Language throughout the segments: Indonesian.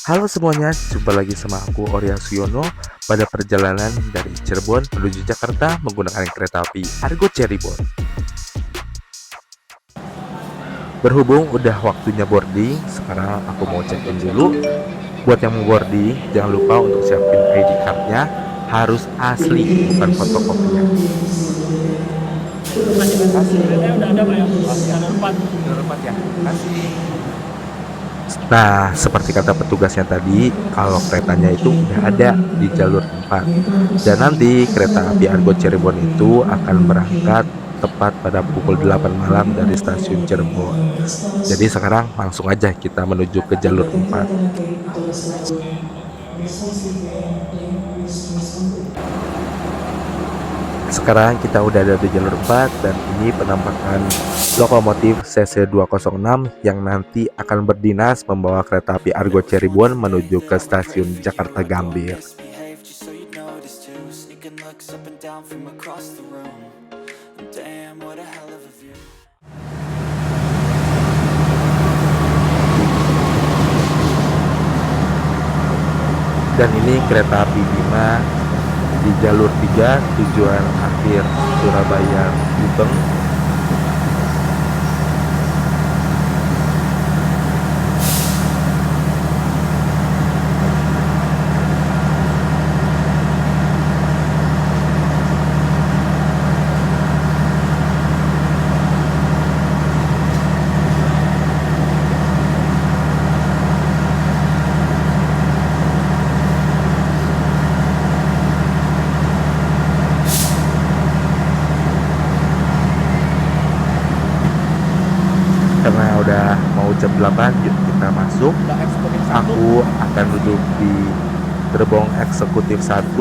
Halo semuanya, jumpa lagi sama aku Orya Suyono pada perjalanan dari Cirebon menuju Jakarta menggunakan kereta api Argo Cirebon. Berhubung udah waktunya boarding, sekarang aku mau check-in dulu. Buat yang mau boarding, jangan lupa untuk siapin ID card-nya, harus asli, bukan fotokopian. Kasih, keretanya udah ada Pak ya? Jalur 4. Jalur 4 ya, kasih. Nah, seperti kata petugasnya tadi, kalau keretanya itu udah ada di jalur 4. Dan nanti kereta api Argo Cirebon itu akan berangkat tepat pada pukul 8 malam dari stasiun Cirebon. Jadi sekarang langsung aja kita menuju ke jalur 4. Sekarang kita udah ada di jalur 4 dan ini penampakan lokomotif CC206 yang nanti akan berdinas membawa kereta api Argo Cirebon menuju ke stasiun Jakarta Gambir. Dan ini kereta api Bima di jalur 3 tujuan akhir Surabaya Gubeng. Karena udah mau jam 8, yuk kita masuk. Aku akan duduk di gerbong eksekutif 1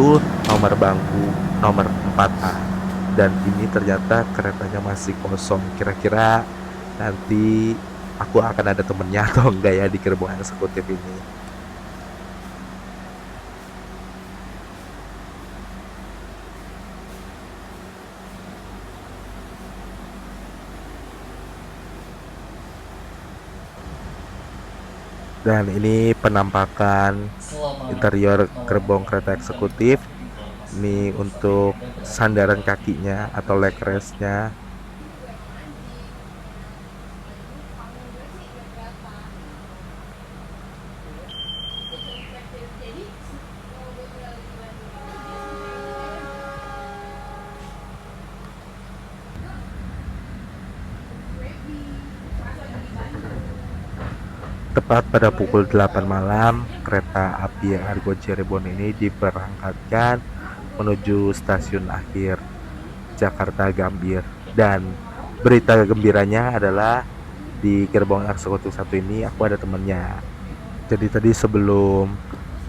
nomor bangku nomor 4A. Dan ini ternyata keretanya masih kosong. Kira-kira nanti aku akan ada temennya atau enggak ya di gerbong eksekutif ini. Dan ini penampakan interior gerbong kereta eksekutif. Ini untuk sandaran kakinya atau leg rest-nya. Tepat pada pukul 8 malam, kereta api Argo Cirebon ini diberangkatkan menuju stasiun akhir Jakarta Gambir. Dan berita gembiranya adalah di gerbong eksekutif 1 ini aku ada temennya. Jadi tadi sebelum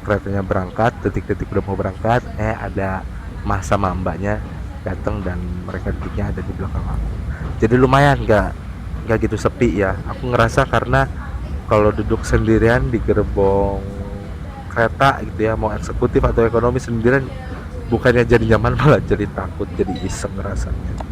keretanya berangkat, detik-detik udah mau berangkat, ada mas sama mbaknya datang dan mereka duduknya ada di belakang aku. Jadi lumayan nggak gitu sepi ya. Aku ngerasa karena kalau duduk sendirian di gerbong kereta gitu ya, mau eksekutif atau ekonomi sendirian, bukannya jadi nyaman malah jadi takut, jadi iseng rasanya.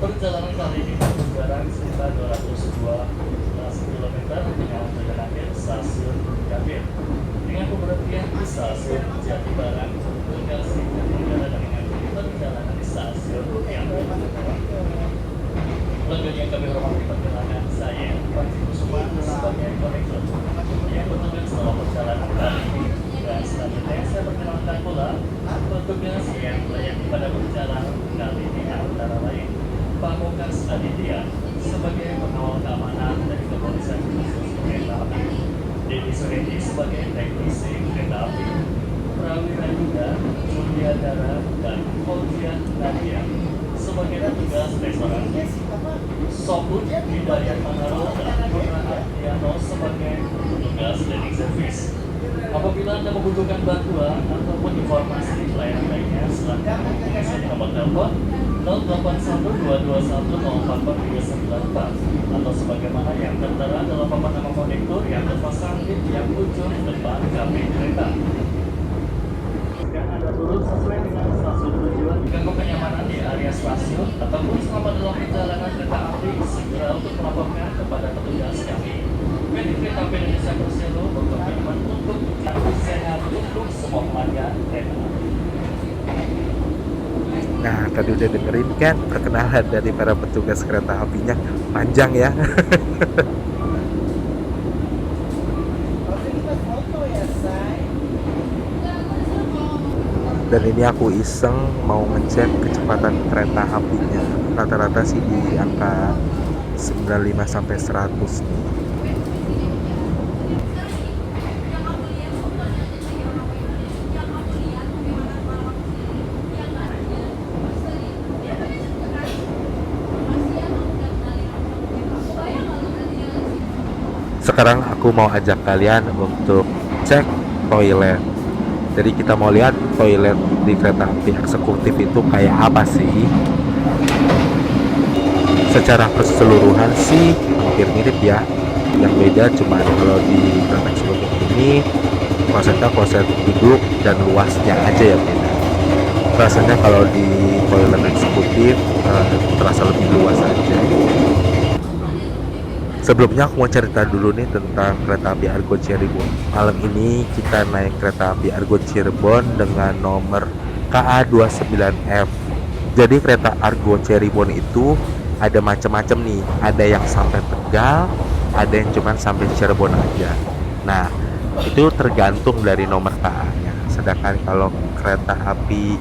Perjalanan kali ini berjarak sekitar 202 km dengan tujuan akhir stasiun Gambir. Dengan pemberhentian di stasiun Jati Barang, Bekasi dan Tenggara dengan perjalanan di stasiun Gambir. Pelanggan yang kami hormati perjalanan, saya Panji Kusuma sebagai konektor yang bertugas dalam perjalanan kali ini. Dan selanjutnya saya perkenalkan pula petugas yang melayani pada perjalanan kali ini antara lain Pamungkas Aditya sebagai Suredi sebagai teknisi kereta api, Prawira Yuda, Julia Dara, dan Fauzia Nadia sebagai petugas restoran, Soput Hidayat Manaro dan Purna Ardiano sebagai petugas cleaning service. Apabila Anda membutuhkan bantuan ataupun informasi pelayanan lainnya, silakan menghubungi saya di nomor telepon 081221044394 atau sebagaimana yang tertera dalam papan nama konektor yang terpasang di tiap ujung depan kabin kereta. Jika Anda turun sesuai dengan stasiun tujuan, ganggu kenyamanan di area stasiun ataupun selama dalam perjalanan kereta api, segera untuk melaporkan kepada petugas kami. PT Kereta Api Indonesia Persero berkomitmen untuk sehat untuk semua pelanggan kereta. Nah, tadi udah dengerin kan perkenalan dari para petugas kereta apinya, panjang ya. Dan ini aku iseng mau ngecek kecepatan kereta apinya. Rata-rata sih di angka 95 sampai 100 nih. Sekarang aku mau ajak kalian untuk cek toilet. Jadi kita mau lihat toilet di kereta api eksekutif itu kayak apa sih. Secara keseluruhan sih hampir mirip ya. Yang beda cuma kalau di kereta eksekutif ini kloset duduk dan luasnya aja yang beda. Rasanya kalau di toilet eksekutif terasa lebih luas aja. Sebelumnya aku mau cerita dulu nih tentang kereta api Argo Cirebon. Malam ini kita naik kereta api Argo Cirebon dengan nomor KA29F. Jadi kereta Argo Cirebon itu ada macam-macam nih. Ada yang sampai Tegal, ada yang cuma sampai Cirebon aja. Nah, itu tergantung dari nomor KA-nya. Sedangkan kalau kereta api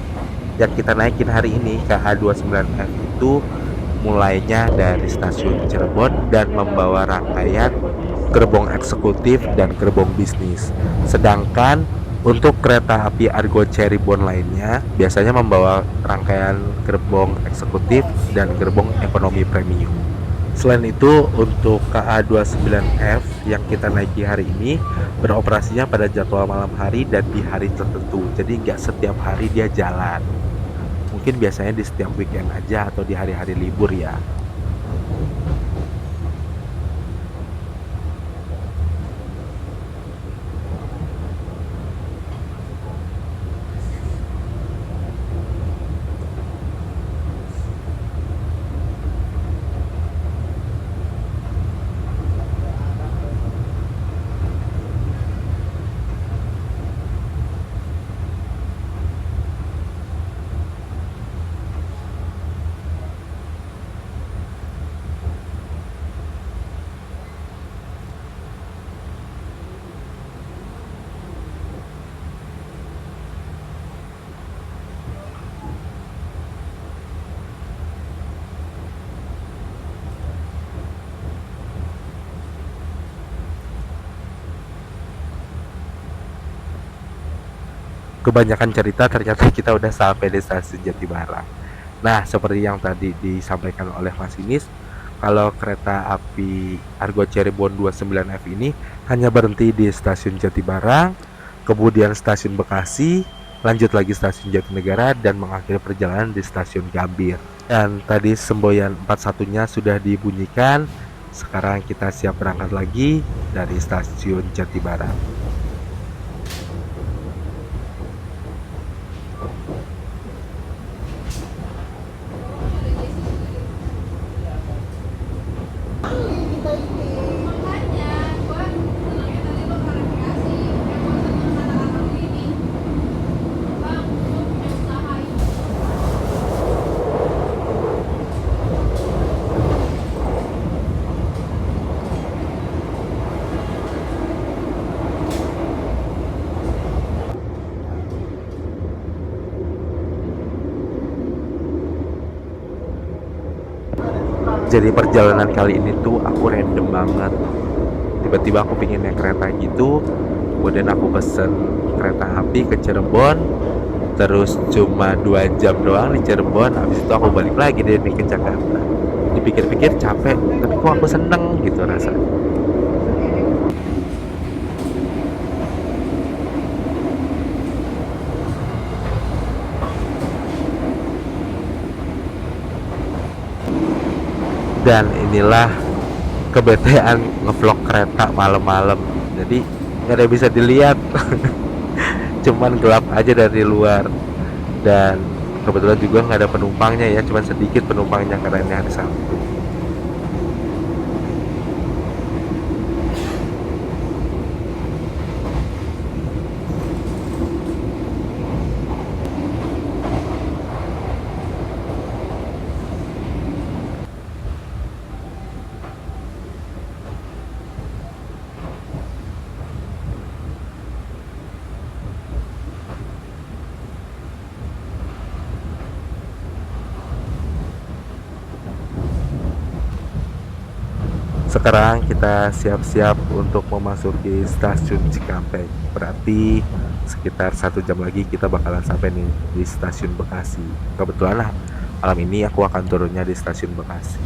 yang kita naikin hari ini KA29F itu mulainya dari stasiun Cirebon dan membawa rangkaian gerbong eksekutif dan gerbong bisnis. Sedangkan untuk kereta api Argo Cirebon lainnya biasanya membawa rangkaian gerbong eksekutif dan gerbong ekonomi premium. Selain itu, untuk KA29F yang kita naiki hari ini beroperasinya pada jadwal malam hari dan di hari tertentu. Jadi nggak setiap hari dia jalan. Mungkin biasanya di setiap weekend aja atau di hari-hari libur ya. Kebanyakan cerita ternyata kita udah sampai di stasiun Jatibarang. Nah, seperti yang tadi disampaikan oleh masinis, kalau kereta api Argo Cirebon 29F ini hanya berhenti di stasiun Jatibarang, kemudian stasiun Bekasi, lanjut lagi stasiun Jatinegara dan mengakhiri perjalanan di stasiun Gambir. Dan tadi semboyan 41-nya sudah dibunyikan. Sekarang kita siap berangkat lagi dari stasiun Jatibarang. Jadi perjalanan kali ini tuh aku random banget. tiba-tiba aku pingin naik kereta gitu, kemudian aku pesen kereta api ke Cirebon, terus cuma 2 jam doang di Cirebon, habis itu aku balik lagi deh nih ke Jakarta. Dipikir-pikir capek, tapi kok aku seneng gitu rasanya. Dan inilah kebetean ngevlog kereta malam-malam, jadi nggak ada yang bisa dilihat. Cuman gelap aja dari luar, dan kebetulan juga nggak ada penumpangnya ya, cuman sedikit penumpangnya karena ini hari Sabtu. Sekarang kita siap-siap untuk memasuki stasiun Cikampek. Berarti sekitar 1 jam lagi kita bakalan sampai nih di stasiun Bekasi. Kebetulan lah malam ini aku akan turunnya di stasiun Bekasi.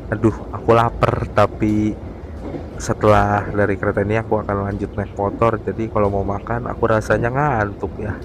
Aduh, aku lapar, tapi setelah dari kereta ini aku akan lanjut naik motor. Jadi kalau mau makan aku rasanya ngantuk ya.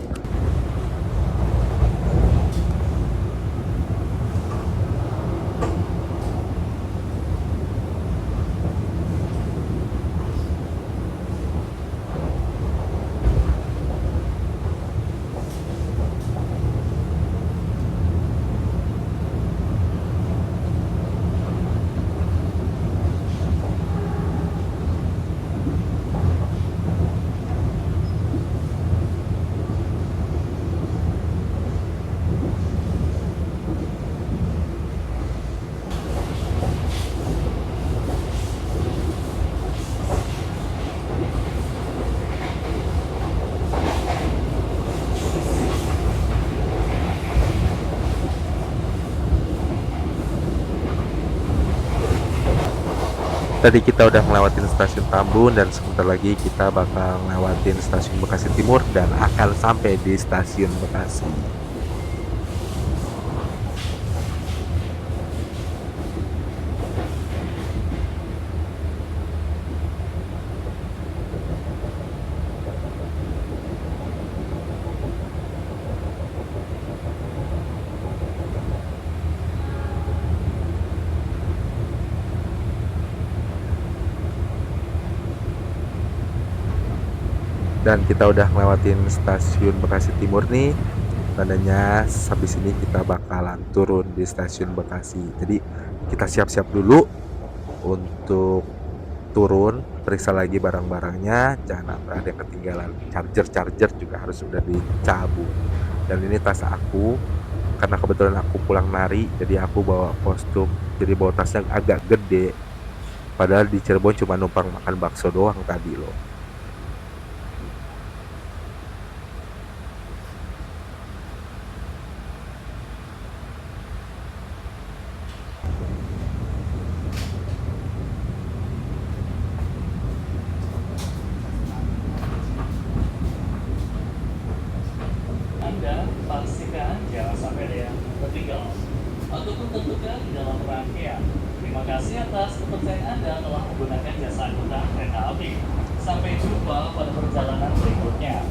Tadi kita udah ngelewatin stasiun Tambun dan sebentar lagi kita bakal ngelewatin stasiun Bekasi Timur dan akan sampai di stasiun Bekasi. Dan kita udah ngelewatin stasiun Bekasi Timur nih, tandanya habis ini kita bakalan turun di stasiun Bekasi. Jadi kita siap-siap dulu untuk turun, periksa lagi barang-barangnya, jangan sampai ada yang ketinggalan. Charger juga harus sudah dicabut. Dan ini tas aku, karena kebetulan aku pulang nari, jadi aku bawa kostum, jadi bawa tasnya agak gede. Padahal di Cirebon cuma numpang makan bakso doang tadi loh. Anda pastikan jangan sampai ada yang tertinggal ataupun tertukar di dalam rangkaian. Terima kasih atas kepercayaan Anda telah menggunakan jasa angkutan kereta api. Sampai jumpa pada perjalanan berikutnya.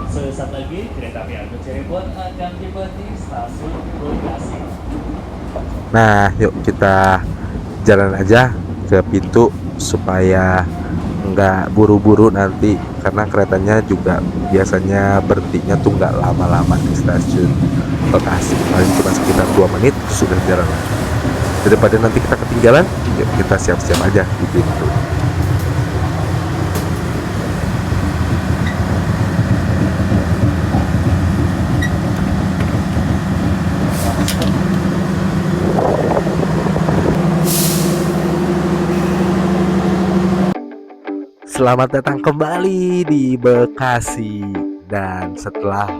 Sesaat lagi, kereta api Argo Cirebon akan tiba di stasiun Bekasi. Nah, yuk kita jalan aja ke pintu supaya nggak buru-buru nanti, karena keretanya juga biasanya berhentinya tuh nggak lama-lama di stasiun Bekasi, paling cuma sekitar 2 menit sudah jalan. Daripada nanti kita ketinggalan, yuk kita siap-siap aja di pintu. Selamat datang kembali di Bekasi. Dan setelah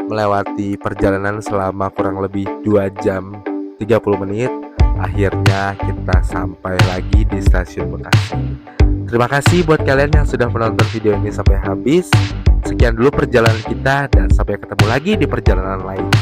melewati perjalanan selama kurang lebih 2 jam 30 menit, akhirnya kita sampai lagi di stasiun Bekasi. Terima kasih buat kalian yang sudah menonton video ini sampai habis. Sekian dulu perjalanan kita, dan sampai ketemu lagi di perjalanan lain.